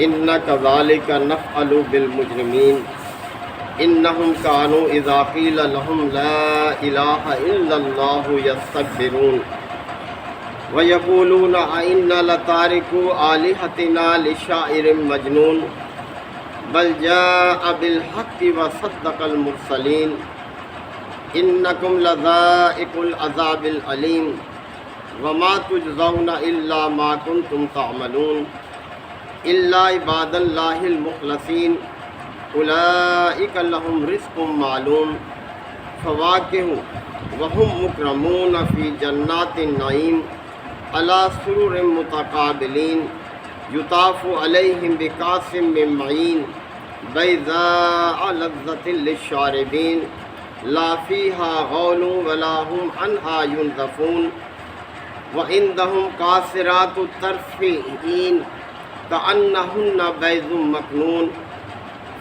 إن كذلك نفعل بالمجرمين إنهم كانوا إذا قيل لهم لا إله إلا الله يستكبرون ويقولون أئنا لتاركو آلهتنا لشاعر مجنون بل جاء بالحق وصدق المرسلين إنكم لذائق العذاب الأليم وما تجزون إلا ما كنتم تعملون إلا عباد الله المخلصين أولئك لهم رزق معلوم فواكه وهم مكرمون في جنات النعيم على سرر متقابلين يطاف عليهم بكأس من معين بيضاء لذة للشاربين لا فيها غول ولا هم عنها ينزفون وعندهم قاصرات الطرف عين كأنهن بيض مكنون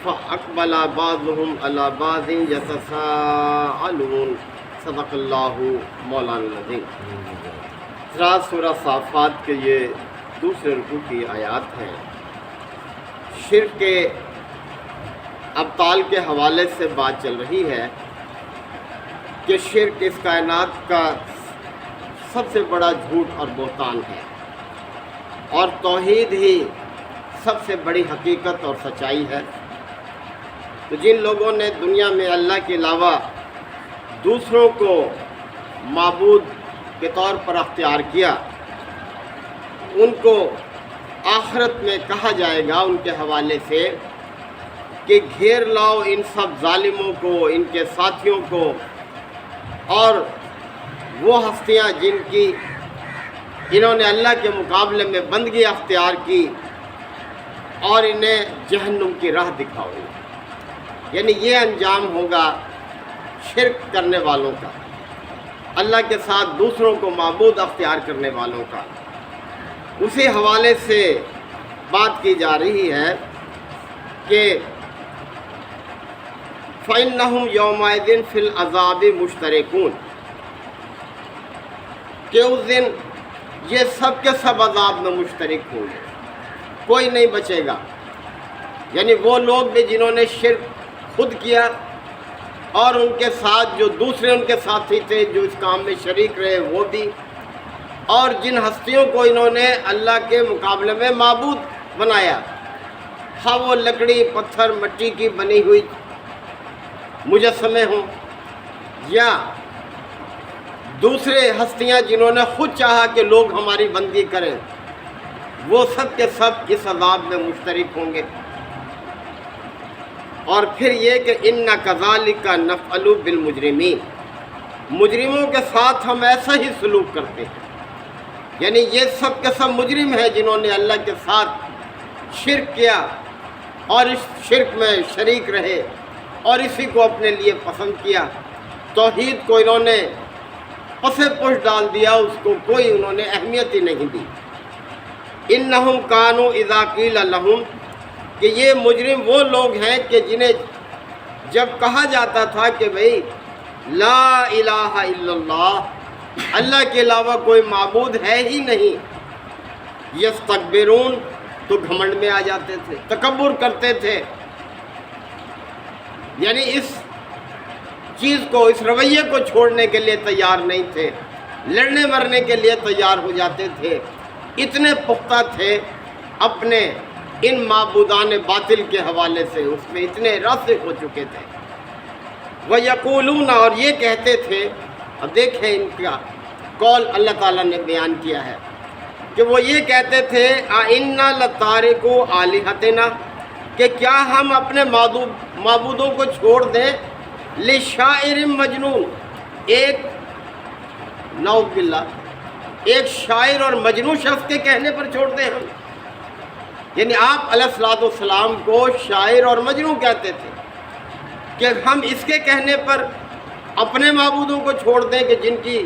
فأقبل بعضهم على بعض يتساءلون صدق اللہ مولانا العظیم۔ سورہ صافات کے یہ دوسرے رکوع کی آیات ہیں۔ شرک کے ابطال کے حوالے سے بات چل رہی ہے کہ شرک اس کائنات کا سب سے بڑا جھوٹ اور بہتان ہے، اور توحید ہی سب سے بڑی حقیقت اور سچائی ہے۔ تو جن لوگوں نے دنیا میں اللہ کے علاوہ دوسروں کو معبود کے طور پر اختیار کیا، ان کو آخرت میں کہا جائے گا ان کے حوالے سے کہ گھیر لاؤ ان سب ظالموں کو، ان کے ساتھیوں کو، اور وہ ہستیاں جن کی انہوں نے اللہ کے مقابلے میں بندگی اختیار کی، اور انہیں جہنم کی راہ دکھاؤ۔ یعنی یہ انجام ہوگا شرک کرنے والوں کا، اللہ کے ساتھ دوسروں کو معبود اختیار کرنے والوں کا۔ اسی حوالے سے بات کی جا رہی ہے کہ فَإِنَّهُمْ يَوْمَئِذٍ فِي الْعَذَابِ مُشْتَرِكُونَ، کہ اس دن یہ سب کے سب عذاب میں مشترک ہوں گے، کوئی نہیں بچے گا۔ یعنی وہ لوگ بھی جنہوں نے شرک خود کیا، اور ان کے ساتھ جو دوسرے ان کے ساتھی تھے جو اس کام میں شریک رہے وہ بھی، اور جن ہستیوں کو انہوں نے اللہ کے مقابلے میں معبود بنایا، ہاں وہ لکڑی پتھر مٹی کی بنی ہوئی مجسمے ہوں، یا دوسرے ہستیاں جنہوں نے خود چاہا کہ لوگ ہماری بندگی کریں، وہ سب کے سب اس عذاب میں مشترک ہوں گے۔ اور پھر یہ کہ اِنَّ كَذَلِكَ نَفْعَلُ بِالْمُجْرِمِينَ، مجرموں کے ساتھ ہم ایسا ہی سلوک کرتے ہیں۔ یعنی یہ سب کے سب مجرم ہیں جنہوں نے اللہ کے ساتھ شرک کیا اور اس شرک میں شریک رہے اور اسی کو اپنے لیے پسند کیا، توحید کو انہوں نے پس پش ڈال دیا، اس کو کوئی انہوں نے اہمیت ہی نہیں دی۔ اِنَّهُمْ كَانُوا إِذَا قِيلَ لَهُمْ، کہ یہ مجرم وہ لوگ ہیں کہ جنہیں جب کہا جاتا تھا کہ بھئی لا الہ الا اللہ، اللہ کے علاوہ کوئی معبود ہے ہی نہیں، یستکبرون، تو گھمنڈ میں آ جاتے تھے، تکبر کرتے تھے۔ یعنی اس چیز کو، اس رویے کو چھوڑنے کے لیے تیار نہیں تھے، لڑنے مرنے کے لیے تیار ہو جاتے تھے، اتنے پختہ تھے اپنے ان معبودان باطل کے حوالے سے، اس میں اتنے راسخ ہو چکے تھے۔ وَيَقُولُونَ، اور یہ کہتے تھے، اب دیکھیں ان کا قول اللہ تعالیٰ نے بیان کیا ہے کہ وہ یہ کہتے تھے أَإِنَّا لَتَارِكُو آلِهَتِنَا، کہ کیا ہم اپنے معبودوں کو چھوڑ دیں لِشَاعِرٍ مَجْنُون، ایک نعوذ باللہ ایک شاعر اور مجنون شخص کے کہنے پر چھوڑ دیں ہم؟ یعنی آپ علیہ الصلوۃ والسلام کو شاعر اور مجنون کہتے تھے، کہ ہم اس کے کہنے پر اپنے معبودوں کو چھوڑ دیں کہ جن کی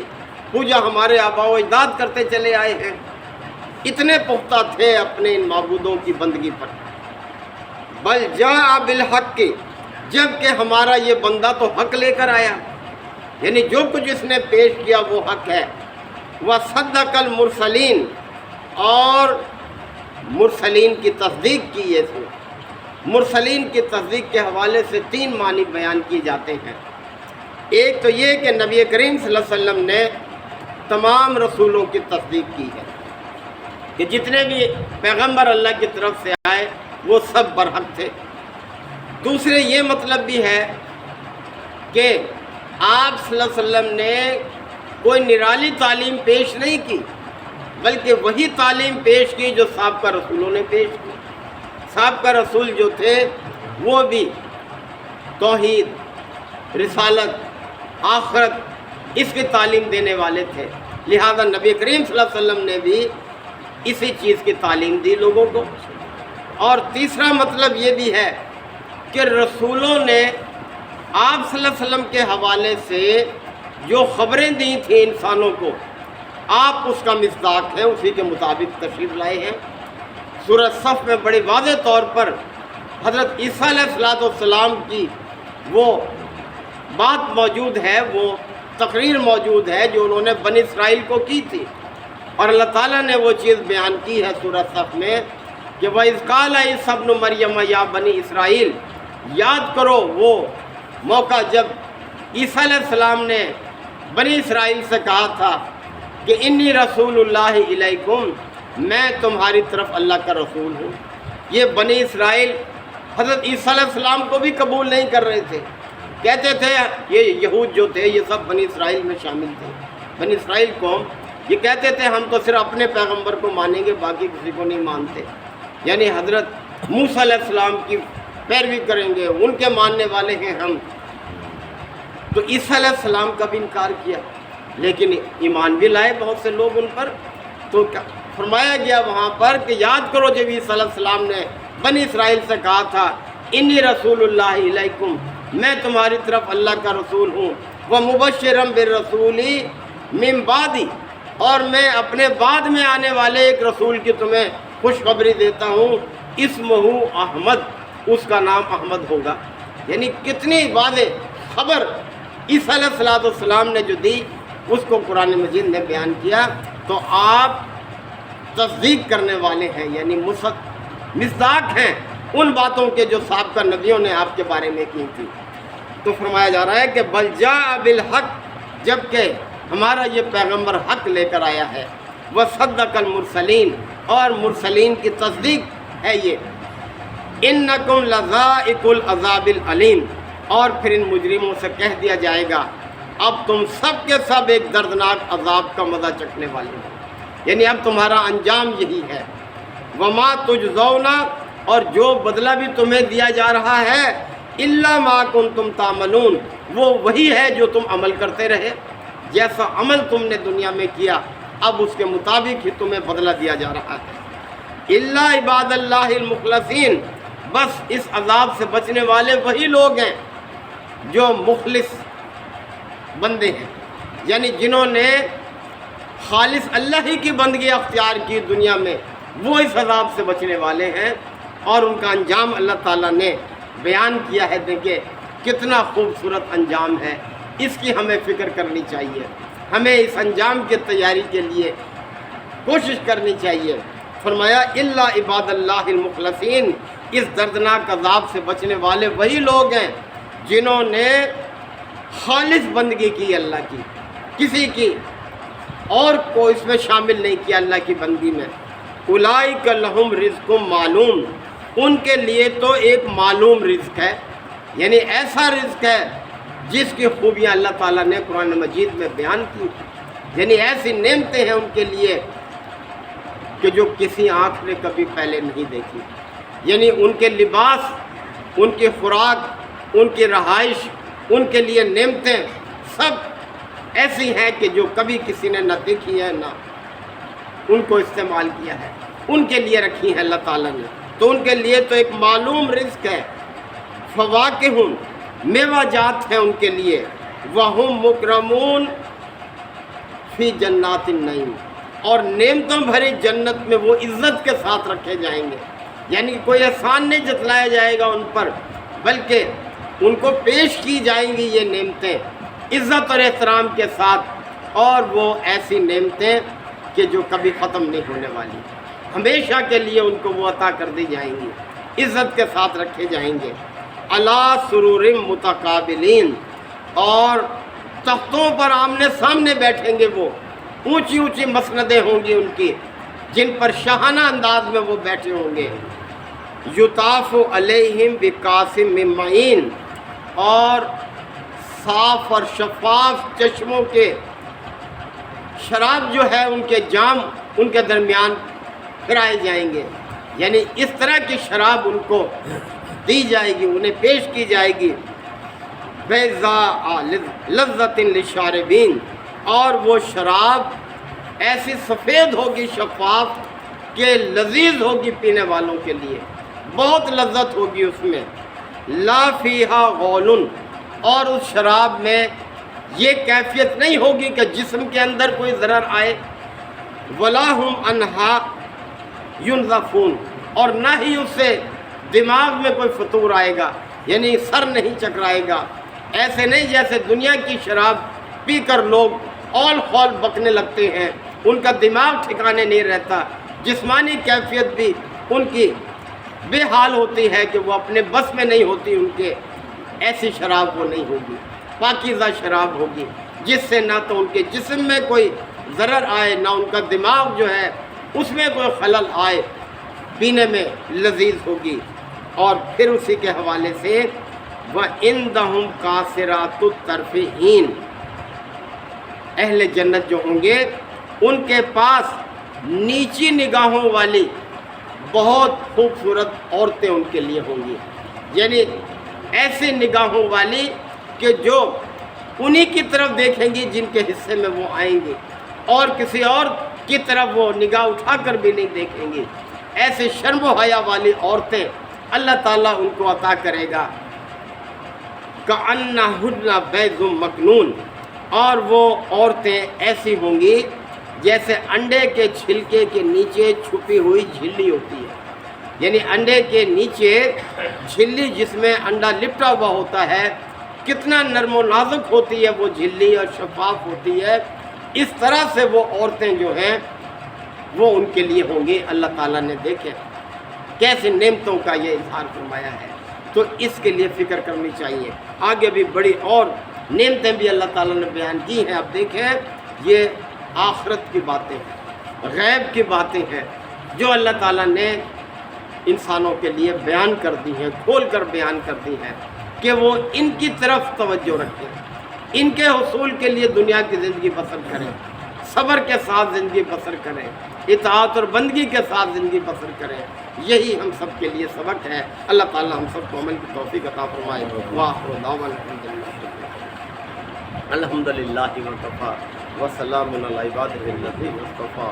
پوجا ہمارے آباء و اجداد کرتے چلے آئے ہیں۔ اتنے پختہ تھے اپنے ان معبودوں کی بندگی پر۔ بل جاء بالحق، جب کہ ہمارا یہ بندہ تو حق لے کر آیا، یعنی جو کچھ اس نے پیش کیا وہ حق ہے۔ وصدق المرسلین، اور مرسلین کی تصدیق کی ہے اس میں۔ مرسلین کی تصدیق کے حوالے سے 3 معنی بیان کیے جاتے ہیں۔ ایک تو یہ کہ نبی کریم صلی اللہ علیہ وسلم نے تمام رسولوں کی تصدیق کی ہے کہ جتنے بھی پیغمبر اللہ کی طرف سے آئے وہ سب برحق تھے۔ دوسرے یہ مطلب بھی ہے کہ آپ صلی اللہ علیہ وسلم نے کوئی نرالی تعلیم پیش نہیں کی، بلکہ وہی تعلیم پیش کی جو سابقہ رسولوں نے پیش کی۔ سابقہ رسول جو تھے وہ بھی توحید، رسالت، آخرت اس کی تعلیم دینے والے تھے، لہذا نبی کریم صلی اللہ علیہ وسلم نے بھی اسی چیز کی تعلیم دی لوگوں کو۔ اور تیسرا مطلب یہ بھی ہے کہ رسولوں نے آپ صلی اللہ علیہ وسلم کے حوالے سے جو خبریں دی تھیں انسانوں کو، آپ اس کا مصداق ہیں، اسی کے مطابق تشریف لائے ہیں۔ سورہ صف میں بڑی واضح طور پر حضرت عیسیٰ علیہ السلام کی وہ بات موجود ہے، وہ تقریر موجود ہے جو انہوں نے بنی اسرائیل کو کی تھی، اور اللہ تعالیٰ نے وہ چیز بیان کی ہے سورہ صف میں کہ وَإِذْ قَالَ عِيسَىٰ ابْنُ مَرْيَمَ يَا بَنِي اسرائیل، یاد کرو وہ موقع جب عیسیٰ علیہ السلام نے بنی اسرائیل سے کہا تھا کہ انی رسول اللہ الیکم، میں تمہاری طرف اللہ کا رسول ہوں۔ یہ بنی اسرائیل حضرت عیسیٰ علیہ السلام کو بھی قبول نہیں کر رہے تھے، کہتے تھے یہ یہود جو تھے یہ سب بنی اسرائیل میں شامل تھے، بنی اسرائیل قوم یہ کہتے تھے ہم تو صرف اپنے پیغمبر کو مانیں گے، باقی کسی کو نہیں مانتے، یعنی حضرت موسیٰ علیہ السلام کی پیروی کریں گے، ان کے ماننے والے ہیں ہم۔ تو عیسیٰ علیہ السلام کا بھی انکار کیا، لیکن ایمان بھی لائے بہت سے لوگ ان پر۔ تو فرمایا گیا وہاں پر کہ یاد کرو جب عیسیٰ علیہ السلام نے بنی اسرائیل سے کہا تھا انی رسول اللہ علیکم، میں تمہاری طرف اللہ کا رسول ہوں، وَمُبَشِّرًا بِالرَّسُولِ مِن بَعْدِی، اور میں اپنے بعد میں آنے والے ایک رسول کی تمہیں خوشخبری دیتا ہوں، اسمہ احمد، اس کا نام احمد ہوگا۔ یعنی کتنی واضح خبر عیسیٰ علیہ السلام نے جو دی اس کو قرآن مجید نے بیان کیا۔ تو آپ تصدیق کرنے والے ہیں، یعنی مصداق ہیں ان باتوں کے جو سابقہ نبیوں نے آپ کے بارے میں کی تھی۔ تو فرمایا جا رہا ہے کہ بل جاء بالحق، جبکہ ہمارا یہ پیغمبر حق لے کر آیا ہے، وصدق المرسلین، اور مرسلین کی تصدیق ہے یہ، انکم لذائق العذاب العلیم، اور پھر ان مجرموں سے کہہ دیا جائے گا اب تم سب کے سب ایک دردناک عذاب کا مزہ چکھنے والے ہو، یعنی اب تمہارا انجام یہی ہے۔ وما تجزون، اور جو بدلہ بھی تمہیں دیا جا رہا ہے، الا ما کنتم تعملون، وہ وہی ہے جو تم عمل کرتے رہے، جیسا عمل تم نے دنیا میں کیا اب اس کے مطابق ہی تمہیں بدلہ دیا جا رہا ہے۔ الا عباد اللہ المخلصین، بس اس عذاب سے بچنے والے وہی لوگ ہیں جو مخلص بندے ہیں، یعنی جنہوں نے خالص اللہ ہی کی بندگی اختیار کی دنیا میں، وہ اس عذاب سے بچنے والے ہیں، اور ان کا انجام اللہ تعالیٰ نے بیان کیا ہے۔ دیکھیں کتنا خوبصورت انجام ہے، اس کی ہمیں فکر کرنی چاہیے، ہمیں اس انجام کی تیاری کے لیے کوشش کرنی چاہیے۔ فرمایا الا عباد اللہ المخلصین، اس دردناک عذاب سے بچنے والے وہی لوگ ہیں جنہوں نے خالص بندگی کی اللہ کی، کسی کی اور کو اس میں شامل نہیں کیا اللہ کی بندگی میں۔ اولئک لہم رزق معلوم، ان کے لیے تو ایک معلوم رزق ہے، یعنی ایسا رزق ہے جس کی خوبیاں اللہ تعالیٰ نے قرآن مجید میں بیان کی، یعنی ایسی نعمتیں ہیں ان کے لیے کہ جو کسی آنکھ نے کبھی پہلے نہیں دیکھی، یعنی ان کے لباس، ان کی خوراک، ان کی رہائش، ان کے لیے نعمتیں سب ایسی ہیں کہ جو کبھی کسی نے نہ دیکھی ہے نہ ان کو استعمال کیا ہے، ان کے لیے رکھی ہے اللہ تعالیٰ نے، تو ان کے لیے تو ایک معلوم رزق ہے۔ فواکہ، میوہ جات ہیں ان کے لیے، وہم مکرمون فی جنات النعیم، اور نعمتوں بھری جنت میں وہ عزت کے ساتھ رکھے جائیں گے، یعنی کوئی احسان نہیں جتلایا جائے گا ان پر، بلکہ ان کو پیش کی جائیں گی یہ نعمتیں عزت اور احترام کے ساتھ، اور وہ ایسی نعمتیں کہ جو کبھی ختم نہیں ہونے والی۔ ہمیشہ کے لیے ان کو وہ عطا کر دی جائیں گی، عزت کے ساتھ رکھے جائیں گے۔ علی سرور متقابلین، اور تختوں پر آمنے سامنے بیٹھیں گے، وہ اونچی اونچی مسندیں ہوں گی ان کی، جن پر شاہانہ انداز میں وہ بیٹھے ہوں گے۔ یطاف علیہم بکاسم من معین، اور صاف اور شفاف چشموں کے شراب جو ہے ان کے جام ان کے درمیان پھرائے جائیں گے، یعنی اس طرح کی شراب ان کو دی جائے گی، انہیں پیش کی جائے گی۔ بیضاء لذۃ للشاربین، اور وہ شراب ایسی سفید ہوگی، شفاف، کہ لذیذ ہوگی پینے والوں کے لیے، بہت لذت ہوگی اس میں۔ لا فیہا غول، اور اس شراب میں یہ کیفیت نہیں ہوگی کہ جسم کے اندر کوئی ضرر آئے۔ ولا ہم عنہا ینزفون، اور نہ ہی اس سے دماغ میں کوئی فطور آئے گا، یعنی سر نہیں چکرائے گا۔ ایسے نہیں جیسے دنیا کی شراب پی کر لوگ اول خول بکنے لگتے ہیں، ان کا دماغ ٹھکانے نہیں رہتا، جسمانی کیفیت بھی ان کی بے حال ہوتی ہے کہ وہ اپنے بس میں نہیں ہوتی ان کے۔ ایسی شراب وہ نہیں ہوگی، پاکیزہ شراب ہوگی، جس سے نہ تو ان کے جسم میں کوئی ضرر آئے، نہ ان کا دماغ جو ہے اس میں کوئی خلل آئے، پینے میں لذیذ ہوگی۔ اور پھر اسی کے حوالے سے وَعِندَهُمْ قَاصِرَاتُ الطَّرْفِ عِین، اہل جنت جو ہوں گے ان کے پاس نیچی نگاہوں والی بہت خوبصورت عورتیں ان کے لیے ہوں گی، یعنی ایسی نگاہوں والی کہ جو انہی کی طرف دیکھیں گی جن کے حصے میں وہ آئیں گی، اور کسی اور کی طرف وہ نگاہ اٹھا کر بھی نہیں دیکھیں گی۔ ایسی شرم و حیا والی عورتیں اللہ تعالیٰ ان کو عطا کرے گا۔ کأنہن بیض مکنون، اور وہ عورتیں ایسی ہوں گی جیسے انڈے کے چھلکے کے نیچے چھپی ہوئی جھلی ہوتی ہے، یعنی انڈے کے نیچے جھلی جس میں انڈا لپٹا ہوا ہوتا ہے، کتنا نرم و نازک ہوتی ہے وہ جھلی اور شفاف ہوتی ہے، اس طرح سے وہ عورتیں جو ہیں وہ ان کے لیے ہوں گی۔ اللہ تعالیٰ نے دیکھے کیسے نعمتوں کا یہ اظہار فرمایا ہے، تو اس کے لیے فکر کرنی چاہیے۔ آگے بھی بڑی اور نعمتیں بھی اللہ تعالیٰ نے بیان کی ہیں۔ اب دیکھیں، یہ آخرت کی باتیں ہیں، غیب کی باتیں ہیں جو اللہ تعالیٰ نے انسانوں کے لیے بیان کر دی ہیں، کھول کر بیان کر دی ہیں کہ وہ ان کی طرف توجہ رکھیں، ان کے حصول کے لیے دنیا کی زندگی بسر کریں، صبر کے ساتھ زندگی بسر کریں، اطاعت اور بندگی کے ساتھ زندگی بسر کریں۔ یہی ہم سب کے لیے سبق ہے۔ اللہ تعالیٰ ہم سب کو عمل کی توفیق عطا فرمائے۔ وآخر دعوانا الحمدللہ وکفیٰ وسلام علی عبادہ الذین اصطفیٰ۔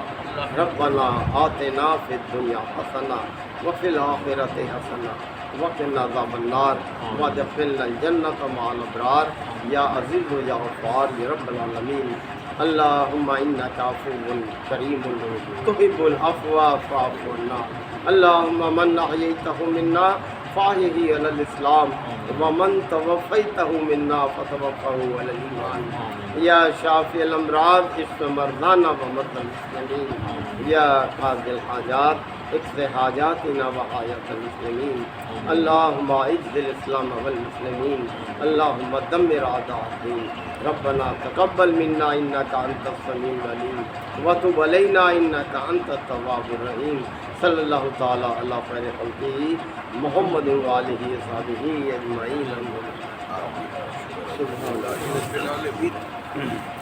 ربنا آتنا فی الدنیا حسنہ وفی الآخرۃ حسنہ وقنا عذاب النار وادخلنا الجنۃ مع الابرار یا عزیز یا غفار یا رب العالمین۔ اللہم انک عفو کریم تحب العفو فاعف عنا۔ اللہم من احییتہ منا فاحیہ علی الاسلام ومن توفیتہ منا فتوفہ علی الایمان۔ یا شافی الامراض اشف مرضانا ومرضى المسلمین۔ یا قاضی الحاجات اقض حاجاتنا وحاجات المسلمین۔ اللہم اعز الاسلام والمسلمین۔ اللہم دمر اعداء الدین۔ ربنا تقبل منا انک انت السمیع العلیم وتب علینا انک انت التواب الرحیم۔ صلی اللہ تعالی علی خیر خلقہ محمد وآلہ وصحبہ اجمعین۔ سبحان اللہ۔